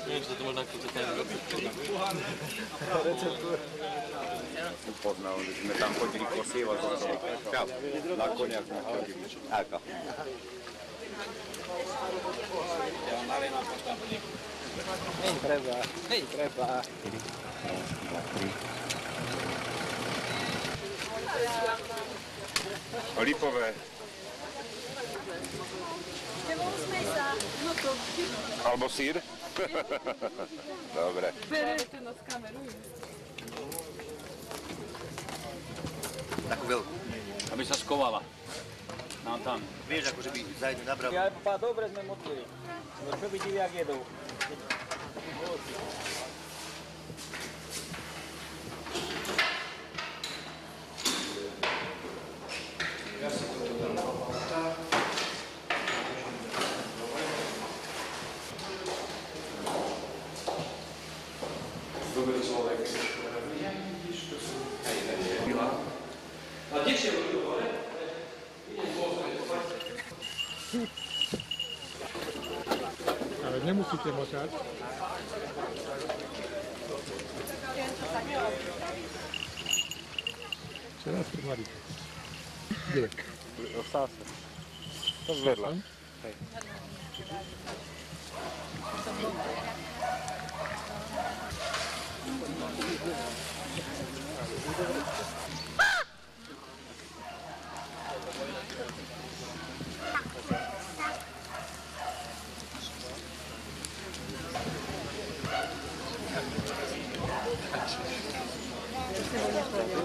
Neviem, že to možno ako to tam robiť. Upoznal, že sme tam chodili posievať. Na koniach sme chodili. Ako? Hej, treba. Lipové. Alebo sír? Dobre. Berete nás kameru. Takú veľkú. Aby sa skovala. No tam. Vieš, akože by zajdu nabral. Ja, dobre sme motili. No čo vidí, jak jedou. Dobrý človek. A kde ste boli hore? Ale nemusíte močať. Čo nás primaríte? Kde? V sáse. To zvedla. Hej.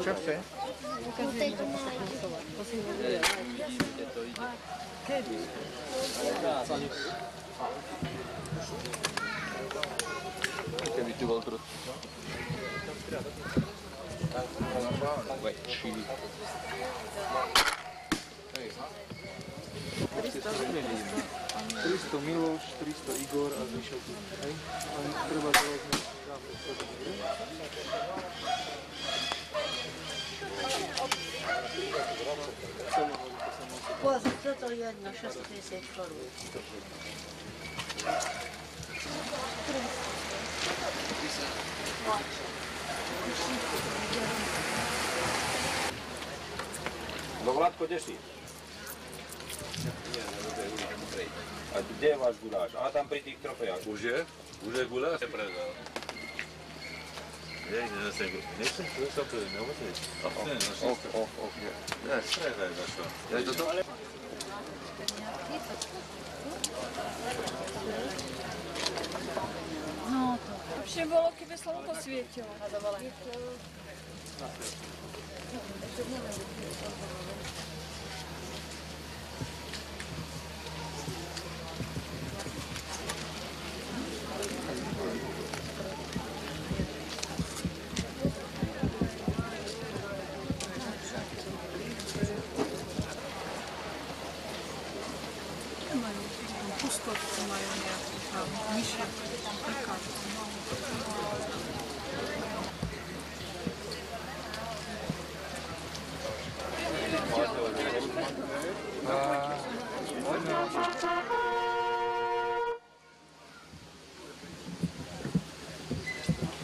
Čo chce? Kedy? Keby tu bol krut. Väčší. 300 Miloš, 300 Igor a zvyšok. Hej? Ale treba založiť. Pozor, toto jedno, 650 korún. No Vládko, kde si? A kde je váš guláš? A tam pri tých trofejách. Už je? Už je guláš? Nepredal. Nechcem sa to neumyslieť. Ne, stredaj za čo. Ja je toto? No to. Lepšie bolo, keby slnko svietilo. Pustovci majú nejakú tam myšie, taká.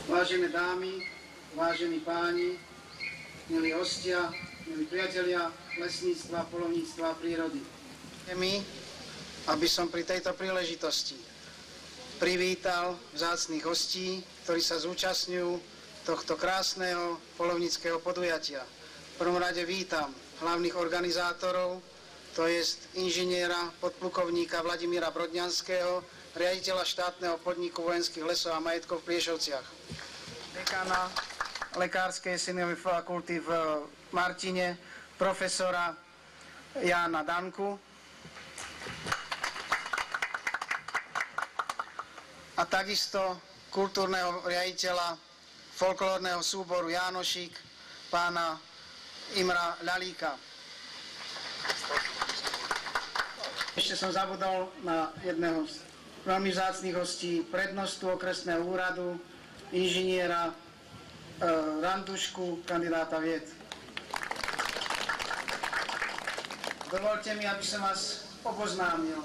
Vážené dámy, vážení páni, milí hostia, milí priatelia lesníctva, poľovníctva a prírody. Je mi, aby som pri tejto príležitosti privítal vzácnych hostí, ktorí sa zúčastňujú tohto krásneho poľovníckeho podujatia. V prvom rade vítam hlavných organizátorov, to je inžiniera podplukovníka Vladimíra Brodňanského, riaditeľa štátneho podniku vojenských lesov a majetkov v Pliešovciach, dekana Lekárskej synovej fakulty v Martine, profesora Jána Danku a takisto kultúrneho riaditeľa folklórneho súboru Jánošík, pána Imra Ľalíka. Ešte som zabudol na jedného z veľmi vzácnych hostí, prednostu okresného úradu, inžiniera Randušku, kandidáta vied. Dovolte mi, aby som vás oboznámil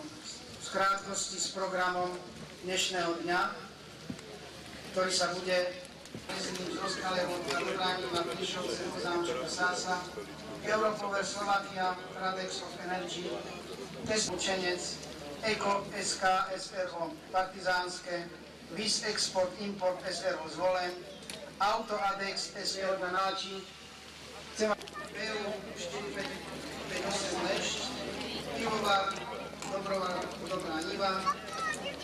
v krátkosti s programom dnešného dňa, ktorý sa bude prezidentom Zoskalevom katedráním na Plišovceho zámčka Sása, Europower Slovakia, Radex of Energy, Test Učenec, Eko SK SRO Partizánske, Vis Export Import SRO Zvolen, Auto Adex SR Danáči, EU 4558 Lešť, Pivovar Dobrá Niva,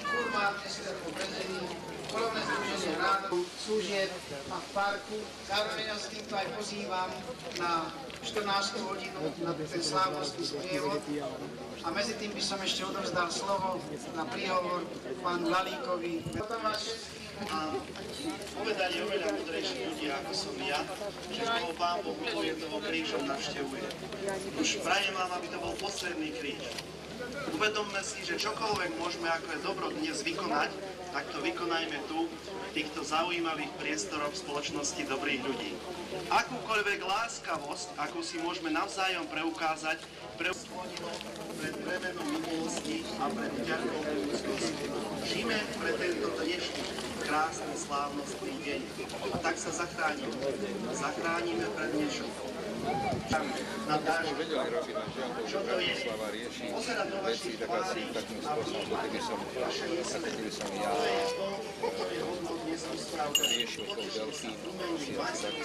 Kurmán SRO Brezení, Polovné združenie národov, služieb a v parku. Zároveň vás týmto aj pozývam na 14. hodinu na ten slávnostný sprievod. A medzi tým by som ešte odovzdal slovo na príhovor pánu Lalíkovi. Potom vás všetkých povedali oveľa múdrejší ľudia, ako som ja, že koho Pán Boh povie, toho krížom navštevuje. Už prajem vám, aby to bol posledný kríž. Uvedomme si, že čokoľvek môžeme ako je dobro dnes vykonať, tak to vykonajme tu, v týchto zaujímavých priestoroch spoločnosti dobrých ľudí. Akúkoľvek láskavosť, akú si môžeme navzájom preukázať, pred bremenom minulosti a pred ťarkou budúcnosti. Žijme pre tento dnešný krásny, slávnostný deň. A tak sa zachránime. Zachránime pred dnešom. Natáša, čo to je? Pozerať do vašich tvári a vnímať vaše jesene. To je to, toto je hodnotne rozprávka. Totiž to sa rumení vlastní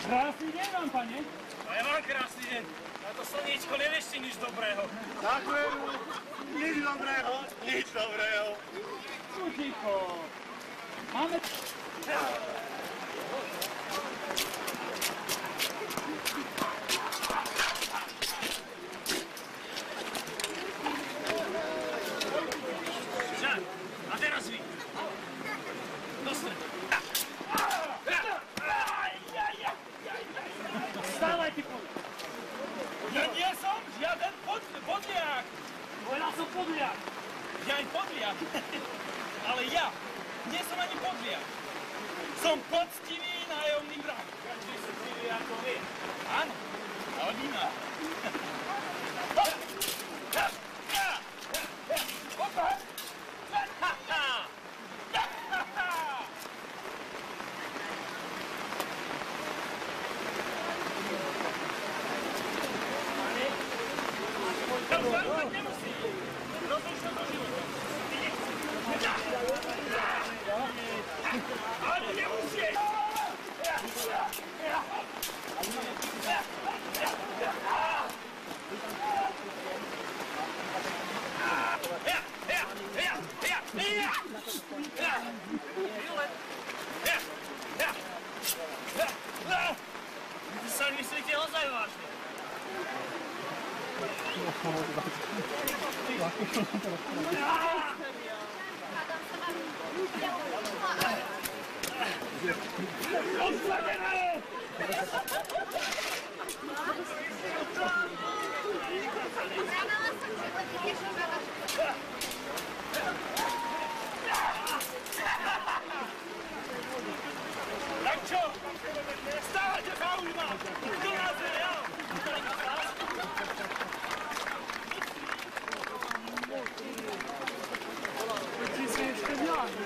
Krásny deň vám, pane. A ja mám krásny deň. Na to slniečko nevieš si nič dobrého. Ďakujem. Nič dobrého. Nič dobrého. Ticho. Máme... Žák, a teraz vy. Dostred. Vstávaj, ty podľa. Ja nie som žiaden podliak. Povedal som podliak. Ja aj podliak. Ale ja nie som ani podliak. Som poctivý nájomný brat. Každý sa cíli ako vy. Áno, rodina. Opa! žarovať nemusí. Rozlišno do života. Ale ty nemusíš. Ty sa myslíte ozaj vážne? Odsadené! Tak čo? Stále ťa zaujíma! Kto nás je, ja? Ty si ešte mladý.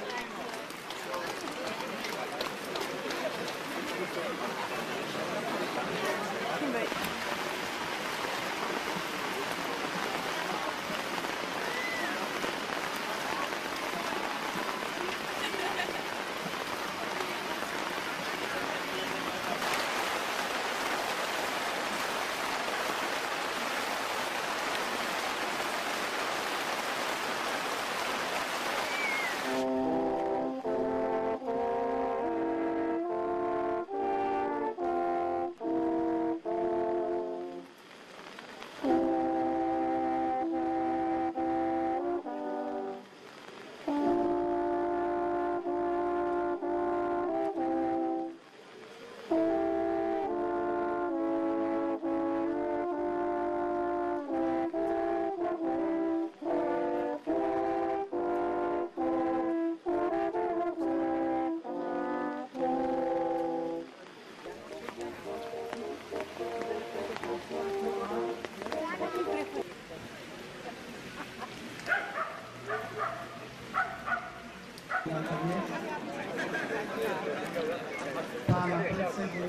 Pána predsedu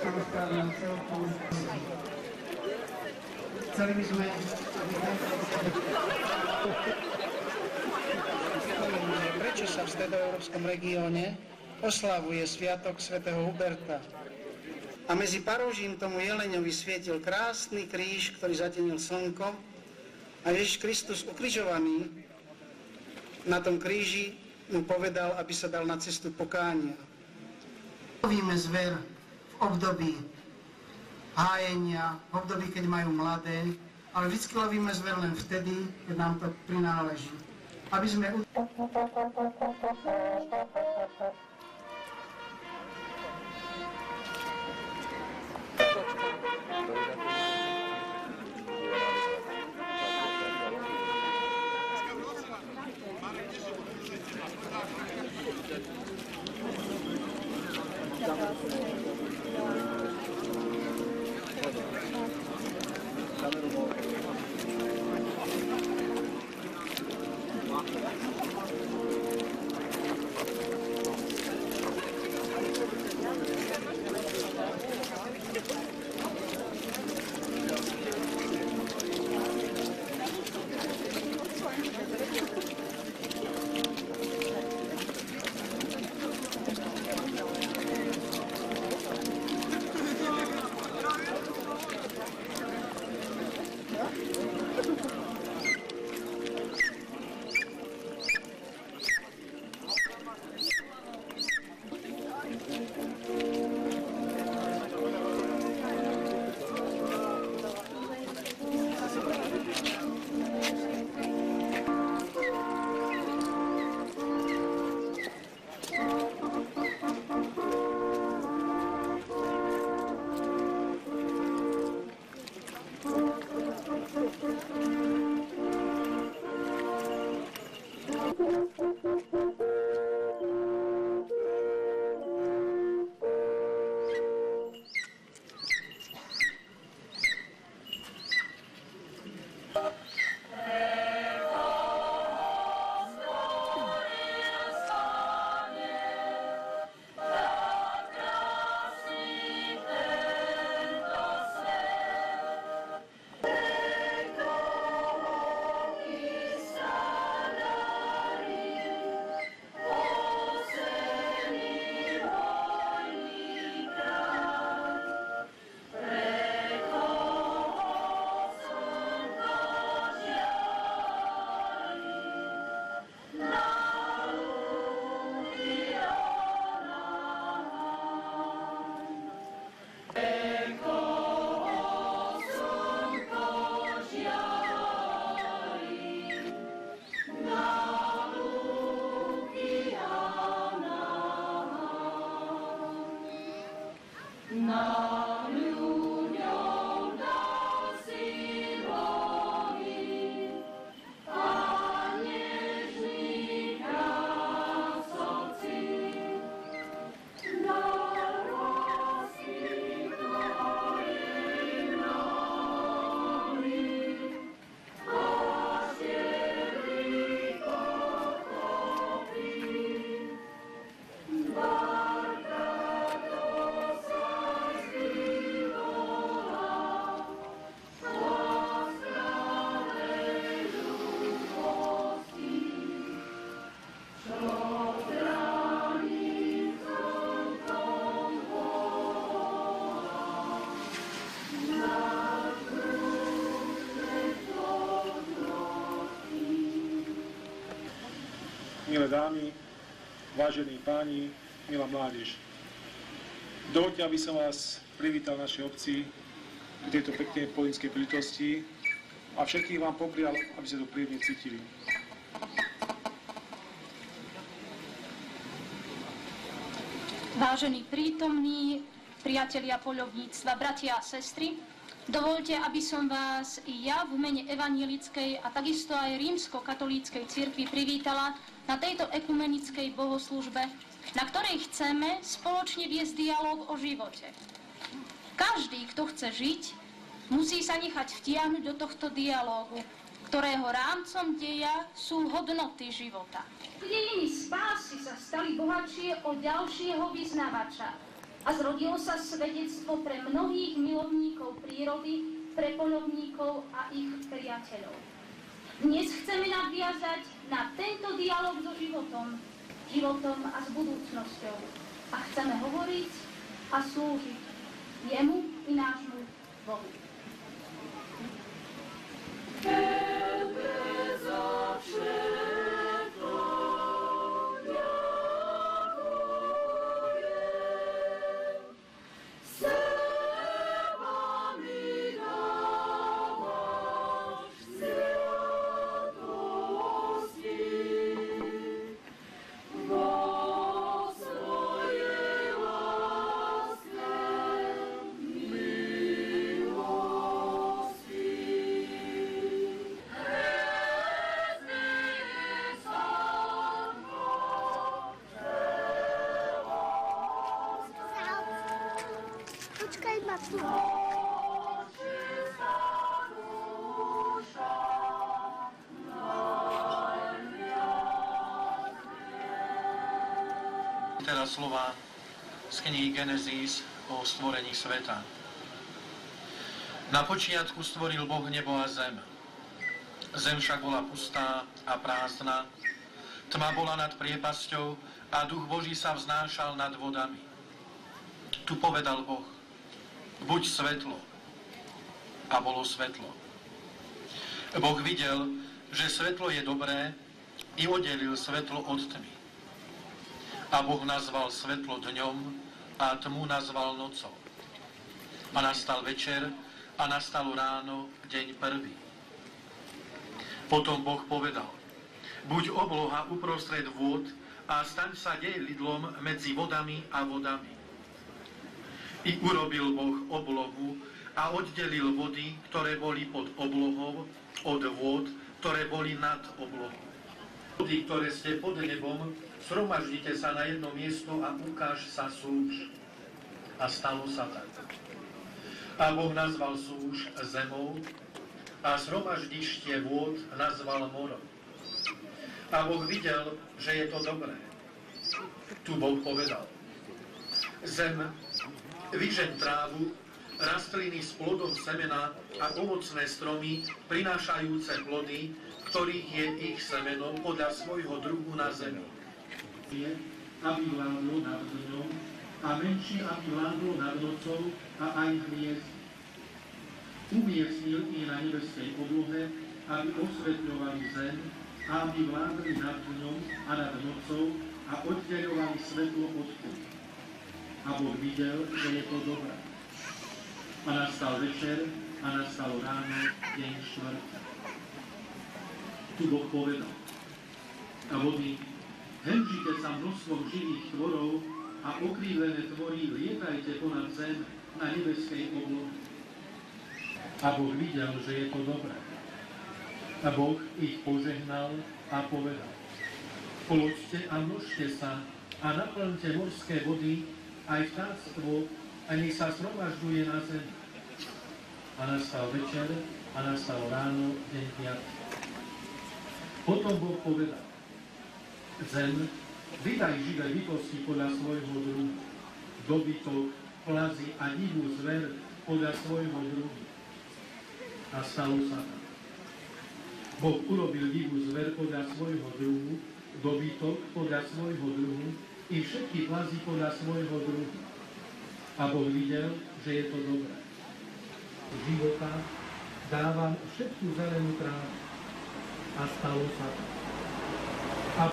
samosprávneho celku. Chceli by sme, aby prečo sa v stredoeurópskom regióne oslavuje sviatok svätého Huberta. A medzi paróžím tomu jeleňovi svietil krásny kríž, ktorý zatenil slnko, a Ježiš Kristus ukrižovaný na tom kríži mu povedal, aby sa dal na cestu pokánia. Lovíme zver v období hájenia, v období, keď majú mladé, ale vždy lovíme zver len vtedy, keď nám to prináleží. Aby sme... milé dámy, vážení páni, milá mládež. Dovoľte, aby som vás privítal v našej obci k tejto peknej polínskej príležitosti a všetkých vám poprial, aby ste to príjemne cítili. Vážení prítomní, priatelia poľovníctva, bratia a sestry, dovoľte, aby som vás i ja v mene evanjelickej a takisto aj rímsko-katolíckej cirkvi privítala na tejto ekumenickej bohoslužbe, na ktorej chceme spoločne viesť dialóg o živote. Každý, kto chce žiť, musí sa nechať vtiahnuť do tohto dialógu, ktorého rámcom deja sú hodnoty života. Dejiny spásy sa stali bohatšie od ďalšieho vyznavača a zrodilo sa svedectvo pre mnohých milovníkov prírody, pre poľovníkov a ich priateľov. Dnes chceme nadviazať na tento dialog so životom a s budúcnosťou. A chceme hovoriť a slúžiť jemu i nášmu Bohu. Teraz slova z knihy Genesis o stvorení sveta. Na počiatku stvoril Boh nebo a zem. Zem však bola pustá a prázdna, tma bola nad priepasťou a duch Boží sa vznášal nad vodami. Tu povedal Boh: buď svetlo. A bolo svetlo. Boh videl, že svetlo je dobré, i oddelil svetlo od tmy. A Boh nazval svetlo dňom a tmu nazval nocou. A nastal večer a nastalo ráno, deň prvý. Potom Boh povedal: buď obloha uprostred vôd a staň sa delidlom medzi vodami a vodami. I urobil Boh oblohu a oddelil vody, ktoré boli pod oblohou, od vôd, ktoré boli nad oblohou. Vody, ktoré ste pod nebom, zhromaždite sa na jedno miesto a ukáž sa súš. A stalo sa tak. A Boh nazval súš zemou a zhromaždištie vôd nazval morom. A Boh videl, že je to dobré. Tu Boh povedal: zem, vyžeň trávu, rastliny s plodom semena a ovocné stromy, prinášajúce plody, ktorých je ich semeno podľa svojho druhu na zemi. Aby vládlo nad dňom a menšie, aby vládlo nad nocou a aj hviezd. Umiestnil i na nebeskej oblohe, aby osvetľovali zem, a aby vládli nad dňom a nad nocou a oddeľovali svetlo od tmy. A Boh videl, že je to dobré. A nastal večer a nastalo ráno, deň štvrtý. Tu Boh povedal: a vody, hemžite sa množstvom živých tvorov a okrývené tvory lietajte ponad zem na nebeskej oblohe. A Boh videl, že je to dobré. A Boh ich požehnal a povedal: poloďte a množte sa a naplňte morské vody, aj vtáctvo, a nech sa zhromažďuje na zemi. A nastal večer a nastalo ráno, deň piaty. Potom Boh povedal: zem, vydaj živé bytosti podľa svojho druhu, dobytok, plazy a divú zver podľa svojho druhu. A stalo sa tak. Boh urobil divú zver podľa svojho druhu, dobytok podľa svojho druhu i všetky plazy podľa svojho druhu. A Boh videl, že je to dobré. Života dávam všetku zelenú trávu. A stalo sa tak. A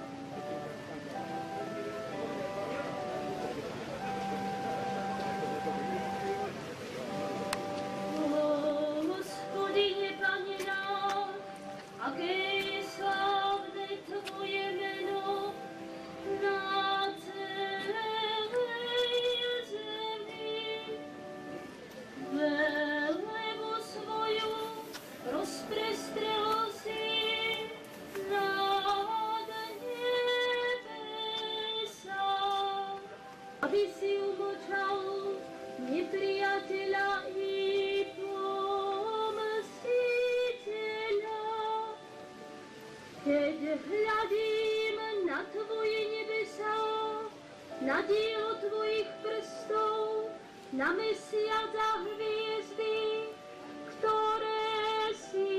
dielo tvojich prstov, na mesiac a hviezdy, ktoré si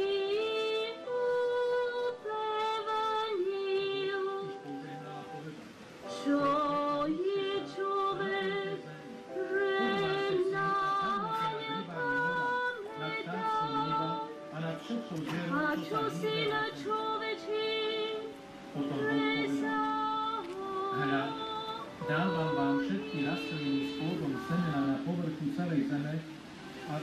upevnil. Čo je človek, že na ňa pamätá? A čo si na človečí, že sa Hľa, dávam vám všetky rastliny s plodom semena na povrchu celej zeme a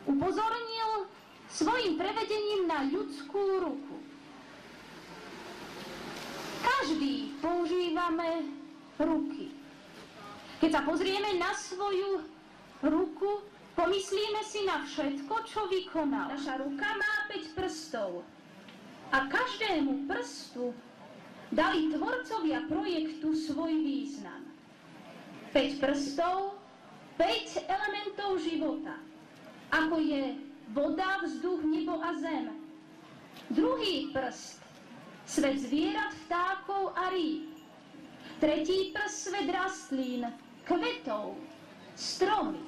upozornil svojim prevedením na ľudskú ruku. Každý používame ruky. Keď sa pozrieme na svoju ruku, pomyslíme si na všetko, čo vykonal. Naša ruka má 5 prstov a každému prstu dali tvorcovia projektu svoj význam. 5 prstov, 5 elementov života, ako je voda, vzduch, nebo a zem. Druhý prst, svet zvierat, vtákov a rýb. Tretí prst, svet rastlín, kvetov, stromy.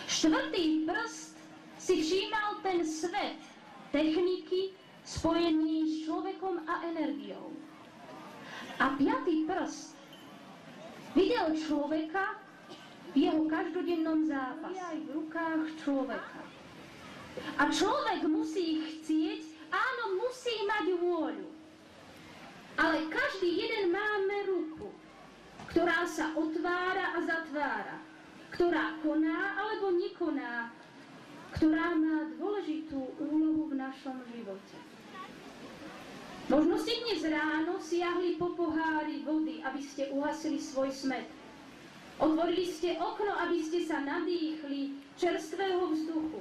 Štvrtý prst si všímal ten svet techniky spojený s človekom a energiou. A piatý prst videl človeka v jeho každodennom zápase, aj v rukách človeka. A človek musí chcieť, áno, musí mať vôľu. Ale každý jeden máme ruku, ktorá sa otvára a zatvára, ktorá koná alebo nekoná, ktorá má dôležitú úlohu v našom živote. Možno ste dnes ráno siahli po pohári vody, aby ste uhasili svoj smäd. Otvorili ste okno, aby ste sa nadýchli čerstvého vzduchu.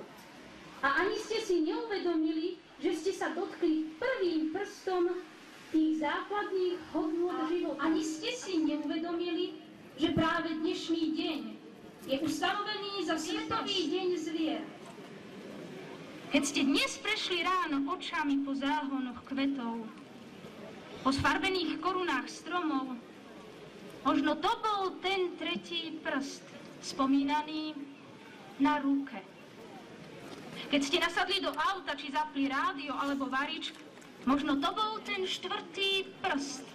A ani ste si neuvedomili, že ste sa dotkli prvým prstom tých základných hodnôt života. Ani ste si neuvedomili, že práve dnešný deň je ustanovený za Svetový deň zvier. Keď ste dnes prešli ráno očami po záhonoch kvetov, po sfarbených korunách stromov, možno to bol ten tretí prst, spomínaný na ruke. Keď ste nasadli do auta, či zapli rádio alebo varič, možno to bol ten štvrtý prst,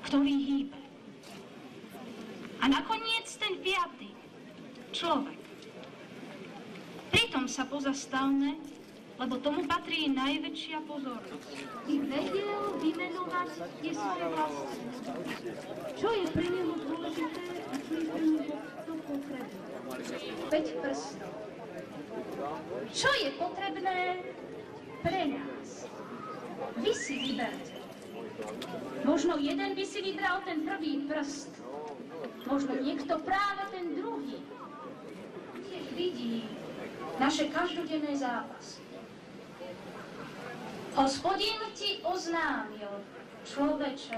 ktorý hýbe. A nakoniec ten piatý, človek. Pritom sa pozastavme, lebo tomu patrí najväčšia pozornosť. I vedel vymenovať tie svoje vlastnosti. Čo je pre neho dôležité a čo je pre neho potrebné? 5 prstov. Čo je potrebné pre nás? Vy si vyberte. Možno jeden by si vybral ten prvý prst. Možno niekto práve ten druhý. Tiež vidí naše každodenné zápasy. Hospodin ti oznámil, človeče,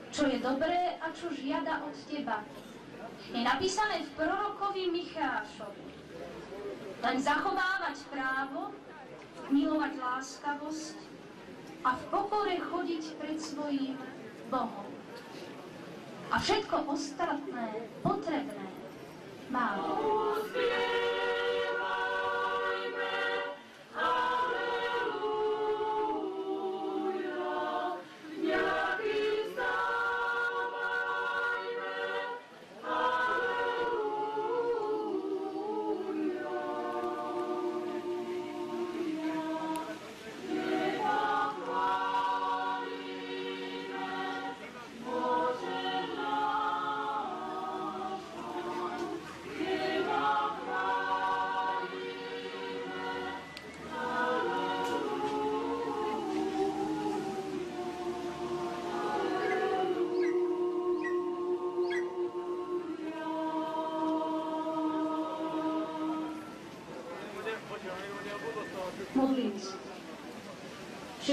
čo je dobré a čo žiada od teba. Je napísané v prorokovi Michášovi. Len zachovávať právo, milovať láskavosť a v pokore chodiť pred svojím Bohom. A všetko ostatné, potrebné, máme. Teba chvála.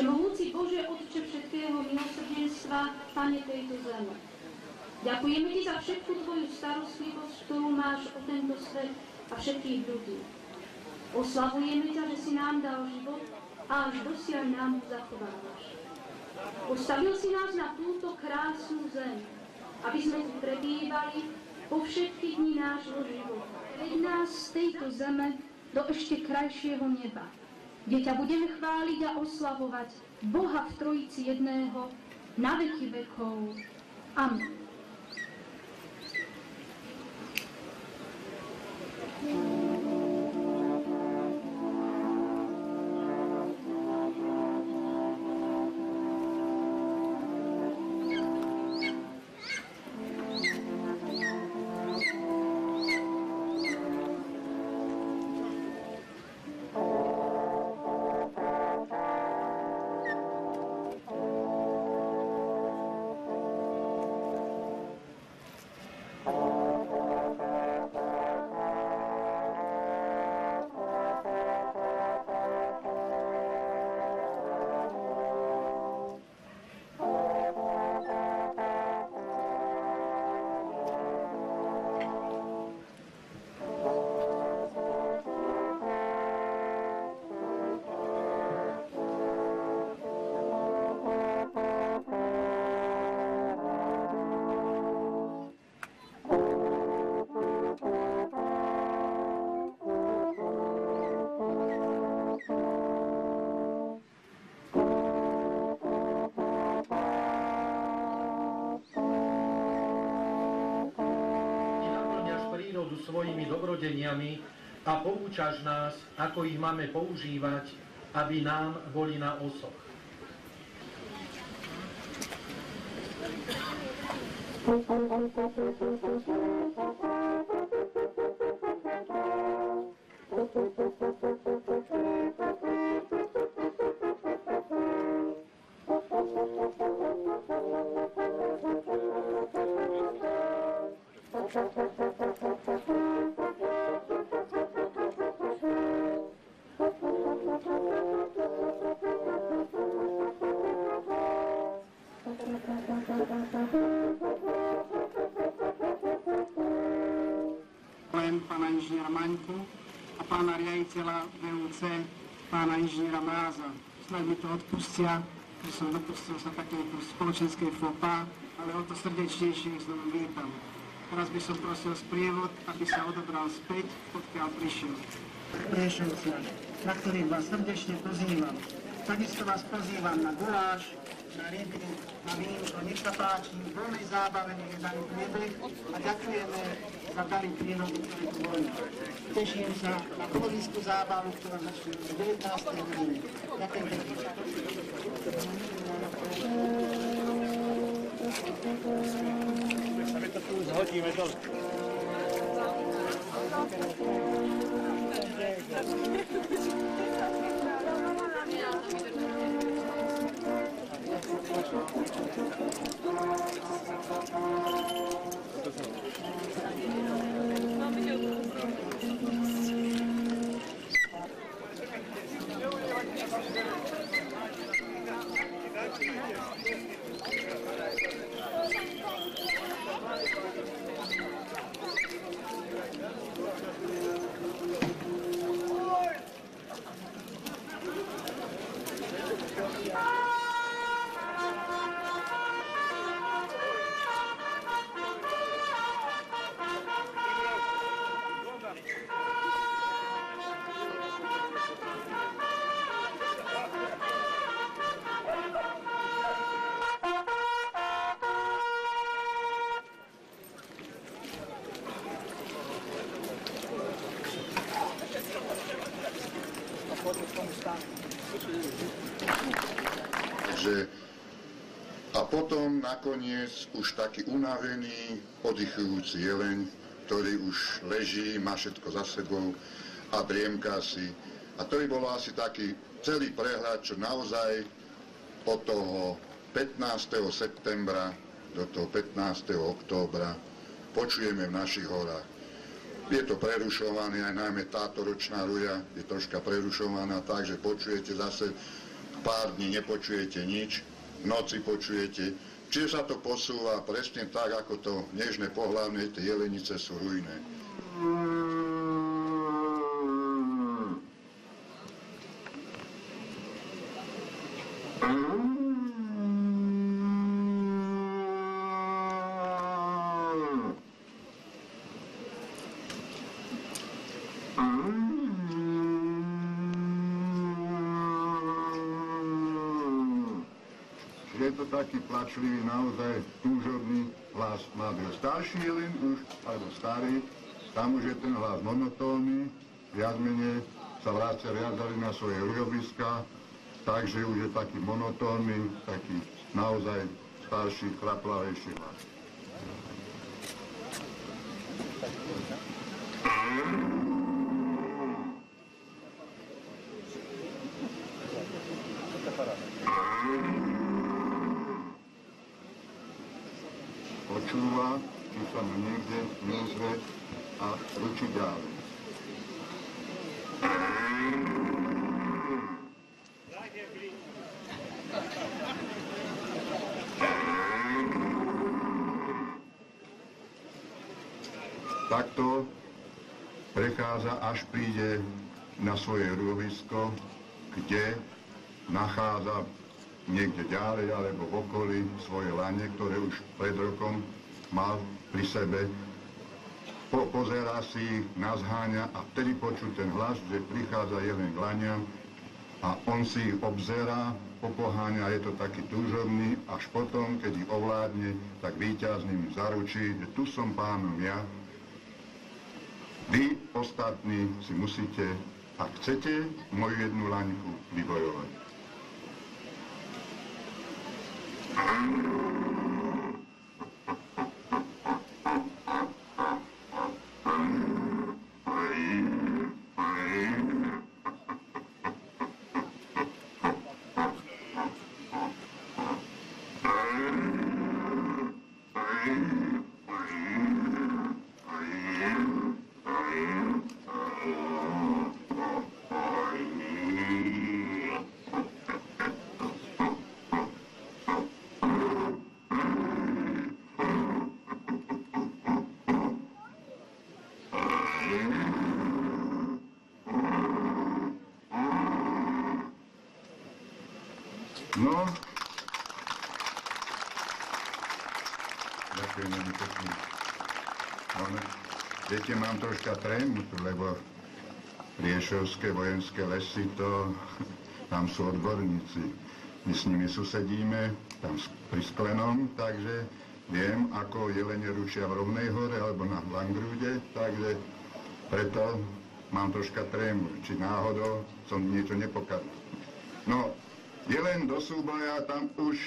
Všemohúci Bože, Otče všetkého milosrdenstva, Pane tejto zeme. Ďakujeme Ti za všetku Tvoju starostlivosť, ktorú máš o tento svet a všetkých ľudí. Oslavujeme ťa, že si nám dal život a až dosiaľ nám ho zachovávaš. Postavil si nás na túto krásnu zem, aby sme tu prebývali po všetky dni nášho života. Veď nás z tejto zeme do ešte krajšieho neba, kde ťa budeme chváliť a oslavovať Boha v Trojici jedného na veky vekov. Amen. Svojimi dobrodeniami a poučaš nás, ako ich máme používať, aby nám boli na osoch. Pána inžiniera Maňku a pána riaditeľa VUC, pána inžiniera Mráza. Snad mi to odpustia, že som dopustil sa takéto spoločenskej faux pas, ale o to srdečnejšie ich znovu vítam. Teraz by som prosil sprievod, aby sa odobral späť, odkiaľ prišiel. Priešovcia, na ktorých vás srdečne pozývam. Takisto vás pozývam na guláš, na ryby, na vínko, nech sa páči, voľnej zábave, nech je daný priebeh a ďakujeme za dary prírody, ktoré tu boli. Teším sa na pohodlnú zábavu, ktorá začne o 19. hodine. Ďakujem pekne. My to tu zhodíme dole. A potom nakoniec už taký unavený, oddychujúci jeleň, ktorý už leží, má všetko za sebou a driemka si. A to by bolo asi taký celý prehľad, čo naozaj od toho 15. septembra do toho 15. októbra počujeme v našich horách. Je to prerušované, aj najmä táto ročná ruja je troška prerušovaná, takže počujete zase pár dní nepočujete nič, v noci počujete. Čiže sa to posúva presne tak, ako to nežné pohlavné, tie jelenice sú rujné. Je to taký plačlivý, naozaj túžobný hlas mladého. Starší jeleń už, alebo starý, tam už je ten hlas monotónny, viac menej sa vracia viac na svoje rujoviská, takže už je taký monotónny, taký naozaj starší, chraplavejší hlas. Počúva, či sa mu niekde neozve a ručí ďalej. Takto prechádza, až príde na svoje rujovisko, kde nachádza niekde ďalej alebo v okolí svoje lane, ktoré už pred rokom mal pri sebe. Pozerá si ich, nazháňa a vtedy počuť ten hlas, že prichádza jeden k laniam a on si ich obzerá, popoháňa, je to taký túžobný, až potom, keď ich ovládne, tak víťazným zaručí, že tu som pánom ja. Vy, ostatní, si musíte, ak chcete, moju jednu laňku vybojovať. No, ďakujem veľmi pekne. No, viete, mám troška trému, lebo Riešovské vojenské lesy, tam sú odborníci. My s nimi susedíme, tam pri Sklenom, takže viem, ako jelene ručia v Rovnej hore alebo na Langrúde, takže preto mám troška trému, či náhodou som niečo nepokazil. No, jeleň do súboja, tam už,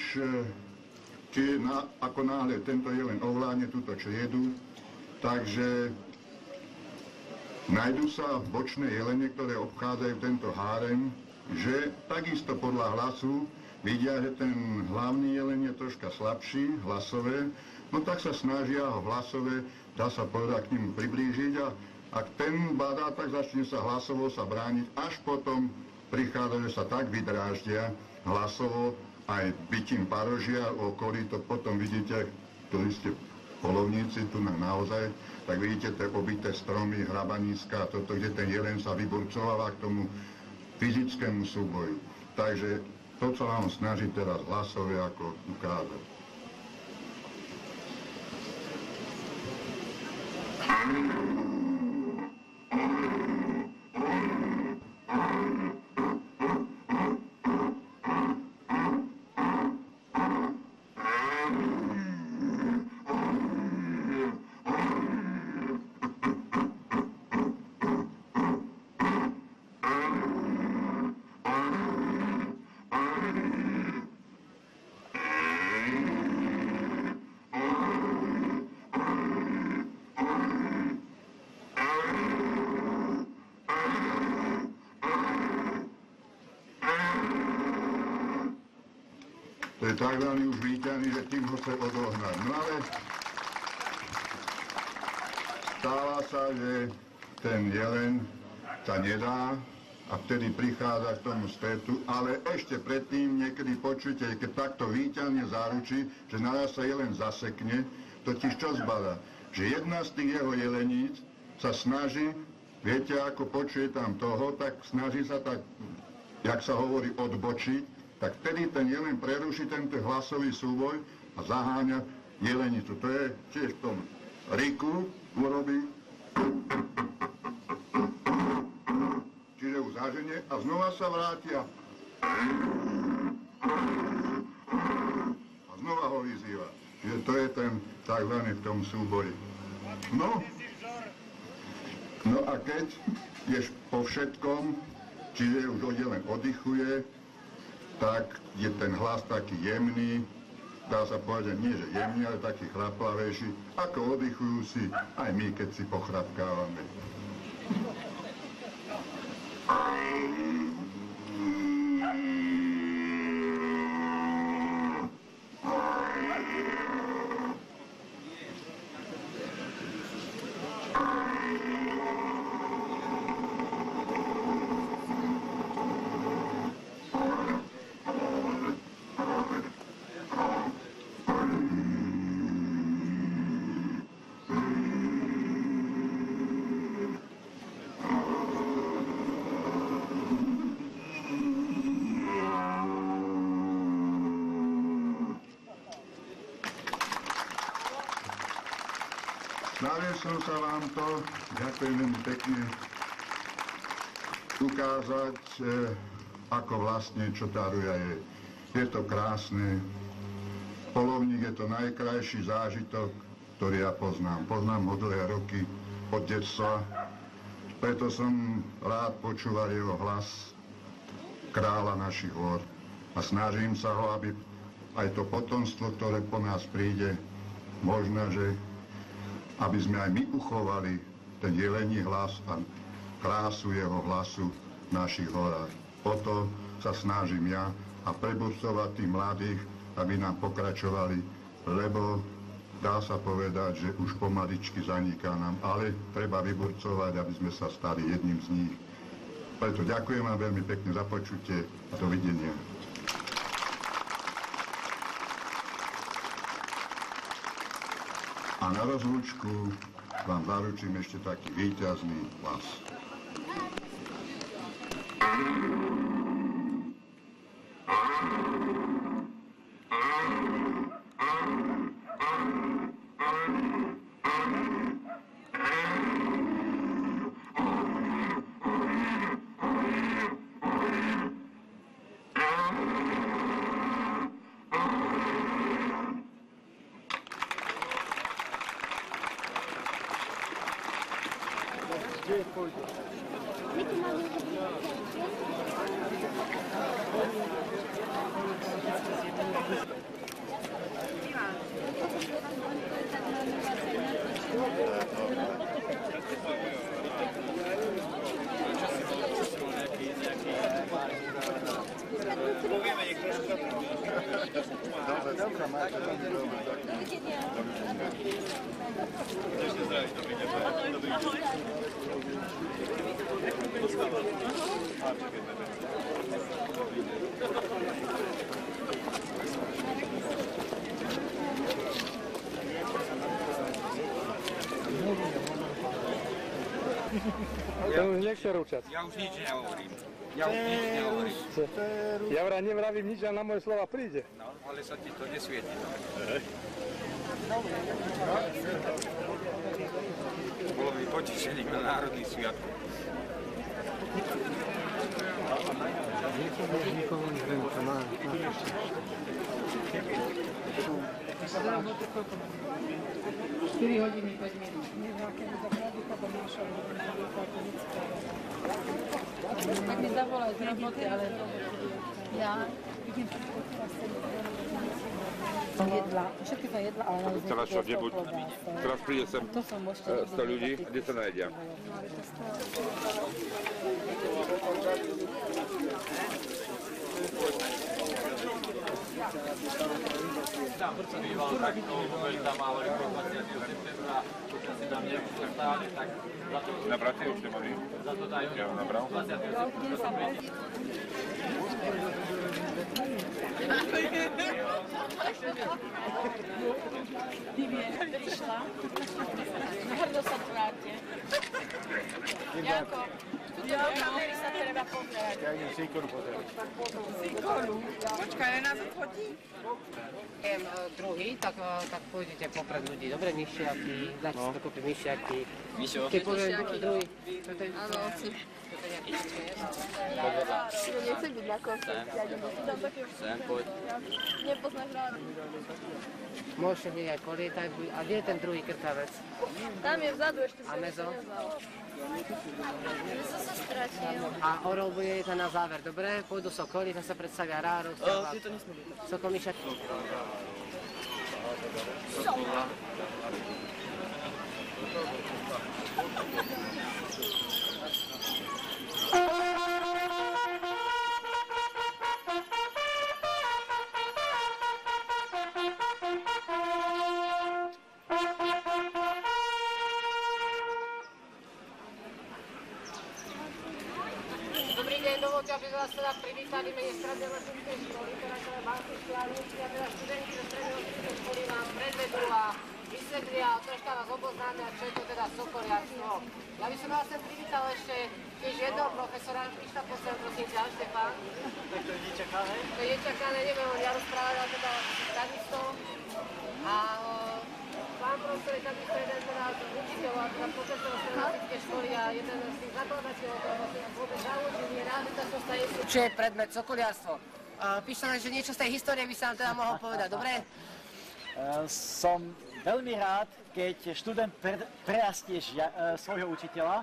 ako náhle tento jeleň ovládne túto čriedu, takže nájdú sa bočné jelene, ktoré obchádzajú tento hárem, že takisto podľa hlasu vidia, že ten hlavný jeleň je troška slabší, hlasové, no tak sa snažia ho hlasové, dá sa povedať, k nemu priblížiť a ak ten badá, tak začne sa hlasovo sa brániť, až potom prichádza, že sa tak vydráždia hlasovo, aj bytím parožia okolí, to potom vidíte, ktorí ste polovníci, tu naozaj, tak vidíte tie obité stromy, hrabaníska, toto, kde ten jeleň sa vyburcováva k tomu fyzickému súboju. Takže to, čo vám snaží teraz hlasové, ako ukázať. To je tak veľmi už víťaný, že tým ho chce odohnať. No ale stáva sa, že ten jeleň sa nedá a vtedy prichádza k tomu stretu, ale ešte predtým niekedy počujete, keď takto výťahne záručí, že naraz sa jelen zasekne, totiž čo zbada, že jedna z tých jeho jeleníc sa snaží, viete, ako počuje tam toho, tak snaží sa tak, jak sa hovorí, odbočiť, tak vtedy ten jelen preruší tento hlasový súboj a zaháňa jelenicu. To je tiež v tom riku, urobí, čiže už zaženie a znova sa vrátia a znova ho vyzýva. Čiže to je ten takzvaný v tom súboji. No a keď ješ po všetkom, čiže už len oddychuje, tak je ten hlas taký jemný, dá sa povedať, nie že jemný, ale taký chraplavejší, ako oddychujúci aj my, keď si pochrapkávame. Snažil som sa vám to, ďakujem veľmi pekne, ukázať, ako vlastne čo tá ruja je. Je to krásne. Polovník je to najkrajší zážitok, ktorý ja poznám. Poznám ho dlhé roky od detstva, preto som rád počúval jeho hlas, kráľa našich hôr. A snažím sa ho, aby aj to potomstvo, ktoré po nás príde, možno, že aby sme aj my uchovali ten jelení hlas a krásu jeho hlasu v našich horách. O to sa snažím ja a prebudzovať tých mladých, aby nám pokračovali, lebo dá sa povedať, že už pomaličky zaniká nám, ale treba vyburcovať, aby sme sa stali jedným z nich. Preto ďakujem vám veľmi pekne za počutie a dovidenia. A na rozlúčku vám zaručím ešte taký víťazný hlas. Gdzie pójdziesz? Powiemy niektórzy. Dobra, Marta, To už nechce rúčať. Ja už nič nehovorím. Ja vraj nevravím nič a na moje slova príde. No, ale sa ti to nesvieti. Bolo mi potešením na národný sviatok. Nikomu neviem, čo má. 4 hodiny 5 minút. Tak mi zavolaj z roboty, ale ja idem jedla, všetky to jedla, ale naozaj Teraz čo, teraz príde sem 100 ľudí, kde sa najedia? býval takto, veď tam má hovorí 20. septembra, pokiaľ si tam nejakú stále, tak za to... Nabráte už nemohli? Za to dajú. Ja ho nabral. 20. septembra sa príde. Prišla. Hrdo sa tvárte. Janko, tuto do kamery sa treba pozerať. Ja idem Sikoru pozerať. Sikoru? Počkaj, ale nás odfotí? Druhý, tak pôjdete popred ľudí. Dobre, myšiaky, dáte si dokopy myšiaky. Myšo? Keď poviem druhý. Áno, si. Nechcem byť na konci. Ja idem do tam takého. Sem, poď. Nepoznáš rád. Môžete byť aj polietať. A kde je ten druhý krtavec? Tam je vzadu, ešte A mezo? Mezo sa stratil. A orol bude tam na záver, dobre? Pôjdu sokoly, tam sa predstavia Ráro. Tieto nesmú byť. Sokol myšiaky. Sokola. Dobrý deň, dovoľte, aby vás teda privítali mene Strednej lesníckej školy, teda Banskej školárnici a teda študenti zo Strednej lesníckej školy vám predvedú a vysvetlia, troška vás oboznámia, čo je to teda sokoliarstvo. Ja by som vás sem privítal ešte tiež jedného profesora, Krišta posledný, prosím ťa, Štefán. Tak to je nečakané? To je nečakané, neviem, ja rozprávať, ale teda takisto. A pán profesor je takisto jeden teda učiteľ a teda profesor Strednej lesníckej školy a jeden z tých zakladateľov, ktorý vlastne vôbec založil, je rád, že sa to staje. Čo je predmet sokoliarstvo? Píšem, že niečo z tej histórie by sa nám teda mohol povedať, dobre? Som veľmi rád, keď študent prerastie svojho učiteľa.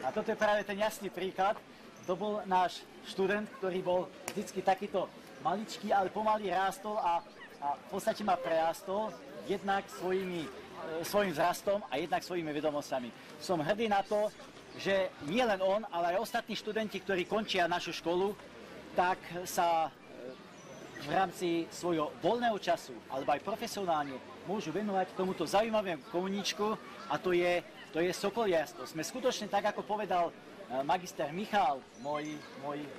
A toto je práve ten jasný príklad. To bol náš študent, ktorý bol vždycky takýto maličký, ale pomaly rástol a v podstate ma prerástol jednak svojím vzrastom a jednak svojimi vedomostami. Som hrdý na to, že nie len on, ale aj ostatní študenti, ktorí končia našu školu, tak sa v rámci svojho voľného času alebo aj profesionálne môžu venovať tomuto zaujímavému koníčku a to je sokoliarstvo. Sme skutočne, tak ako povedal magister Michal, môj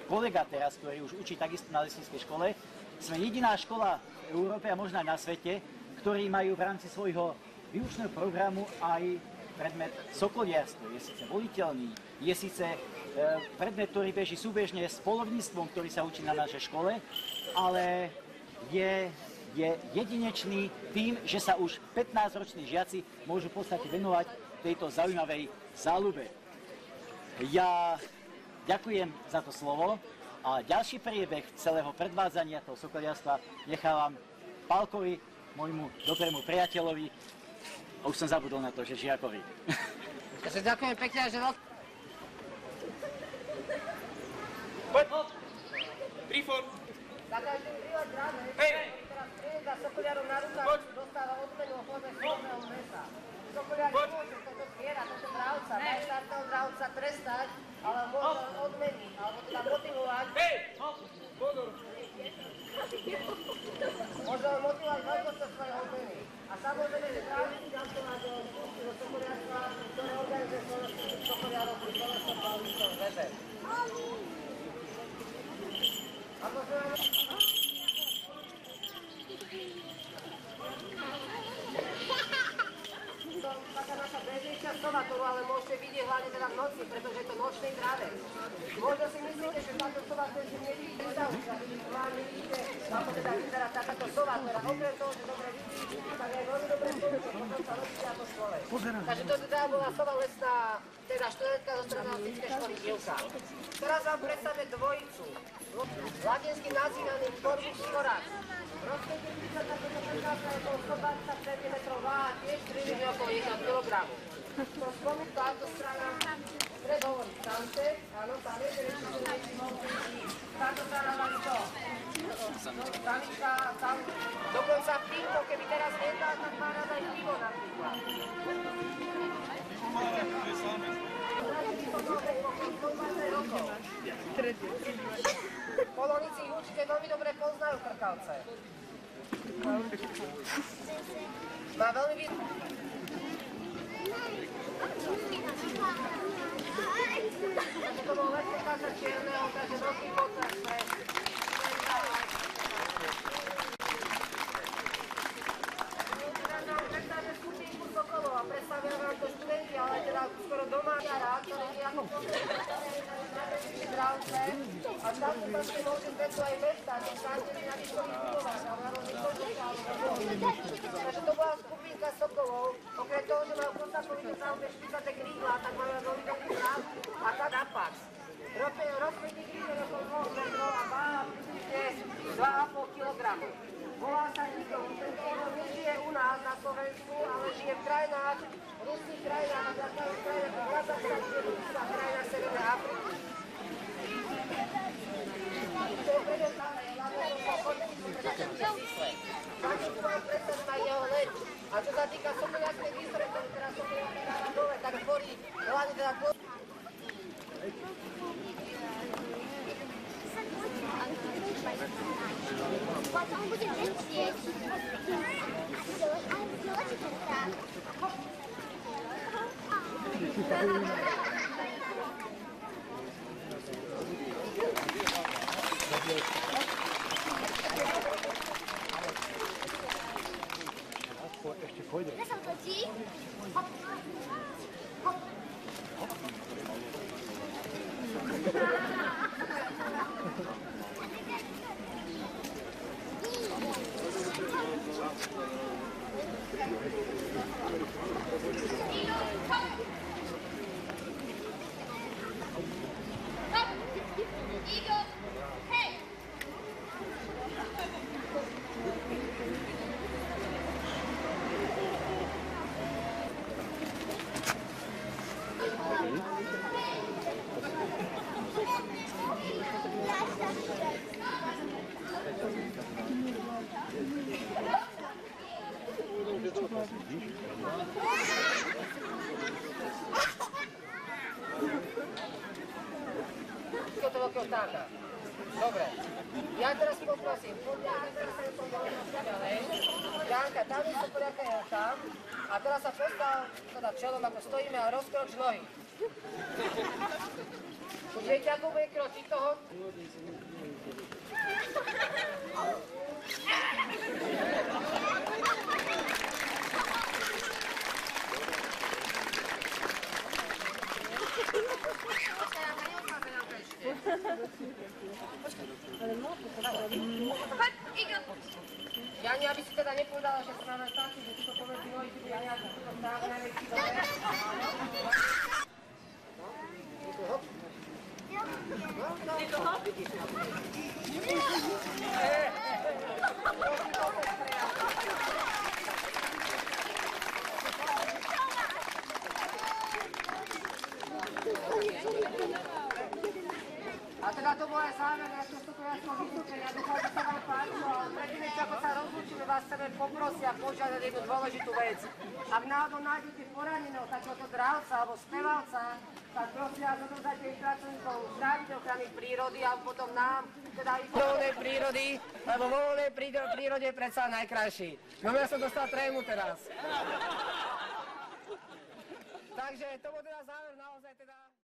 kolega teraz, ktorý už učí takisto na lesníckej škole, sme jediná škola v Európe a možno aj na svete, ktorí majú v rámci svojho výučného programu aj predmet sokoliarstvo. Je síce voliteľný, je síce predmet, ktorý beží súbežne s polovníctvom, ktorý sa učí na našej škole, ale je jedinečný tým, že sa už 15-roční žiaci môžu v podstate venovať tejto zaujímavej záľube. Ja ďakujem za to slovo a ďalší priebeh celého predvádzania toho sokoliarstva nechávam Pálkovi, môjmu dobrému priateľovi. A už som zabudol na to, že žiakovi. Takže ďakujem pekne, že Poď! Prífor! Za každým prívať ráne, ktorý teraz prijedá sokoliarom na rukách, dostáva odmenu o chlebe chlebného mesa. Sokoliar nemôže toto zviera, toto dravca, majestátneho dravca trestať, ale môže odmeniť, alebo teda motivovať. Môže ho motivovať veľkosťou svojej odmeny. A samozrejme, že právnici ďalšovať do sokoliarstva, ktoré organizuje slovenských sokoliarov pri Slovenskom polovníckom zväze. Ako sa vám... Taká naša bežnejšia sova, ktorú ale môžete vidieť hlavne teda v noci, pretože je to nočný dravec. Možno si myslíte, že táto sova to ešte nevidí predstavúca, keď hlavne vidíte, ako teda vyzerá takáto sova, ktorá okrem toho, že dobre vidí, tak aj veľmi dobre slúži, potom sa nosí ako človek. Takže to teda bola sova lesná, teda študentka zo Strednej lesníckej školy Divka. Teraz vám predstavme dvojicu. Latinským nazývaným Corvus corax. Rozpětí sa takéto prekážka je okolo 120 cm váha, tiež približne okolo 1 kg. To spomín táto strana, stred hovorí tamte, áno, tam je, že ešte mohli ísť. Táto strana má to. Samička tam, dokonca pivo, keby teraz nedá, tak má rád aj pivo napríklad. Polovníci ich určite veľmi dobre poznajú krkavce. Má veľmi to bol veľký kasa čierneho, takže veľký potlesk pre predstavíme skupinku Sokolov a predstavia vám to študenti, ale teda skoro doma jara, ktorý je ako Dravce a tam sa vlastne môže zvedú aj mesta, keď sáte na výškových budovách, ale na rôznych kožnách. Takže to bola skupinka Sokolov, okrem toho, že majú postapovité záume špicaté krídla, tak majú veľmi veľký zrak a tak napac. Rozpredný krídel okolo 2 metrov a váha približne 2,5 kg. Volá sa Igor, tento orol nežije u nás na Slovensku, ale žije v krajinách, ruských krajinách a takých krajinách ako Kazachstan, kde je ruská krajina Severnej Afriky. To je predostané, hlavne to sa podpísne predostané čísle. Záčku vám predstavím aj jeho leď. A čo sa týka Sokoliackej výzore, ktorý teraz Sokoliacké dáva dole, tak tvorí hlavne teda Потом будем лететь. Ešte pôjde. Ja som točí. Igor, hej! Toto veľkého vtáka. Dobre. Ja teraz poprosím, poďme, teraz sa nepomôžem ďalej. Janka, tam je Sokoliaká je tam. A teraz sa postav teda čelom, ako stojíme a rozkroč nohy. Už viete, ako bude kročiť toho? Jani, aby si teda nepovedala, že sme len takí, že si to povedali nohy, že ja nejaký túto vták najväčší dole. A teda to bol aj záver našho Sokoliackého vystúpenia. Dúfam, že sa vám páčilo, ale predtým, ako sa rozlúčime, vás chceme poprosiť a požiadať jednu dôležitú vec. Ak náhodou nájdete poraneného takéhoto dravca alebo spevalca, tak prosím vás, odovzdajte ich pracovníkov Strážnej ochrany prírody a potom nám, teda ich voľnej prírody, lebo vo voľnej prírode je predsa najkrajší. No ja som dostal trému teraz. Takže to bol teda záver naozaj teda...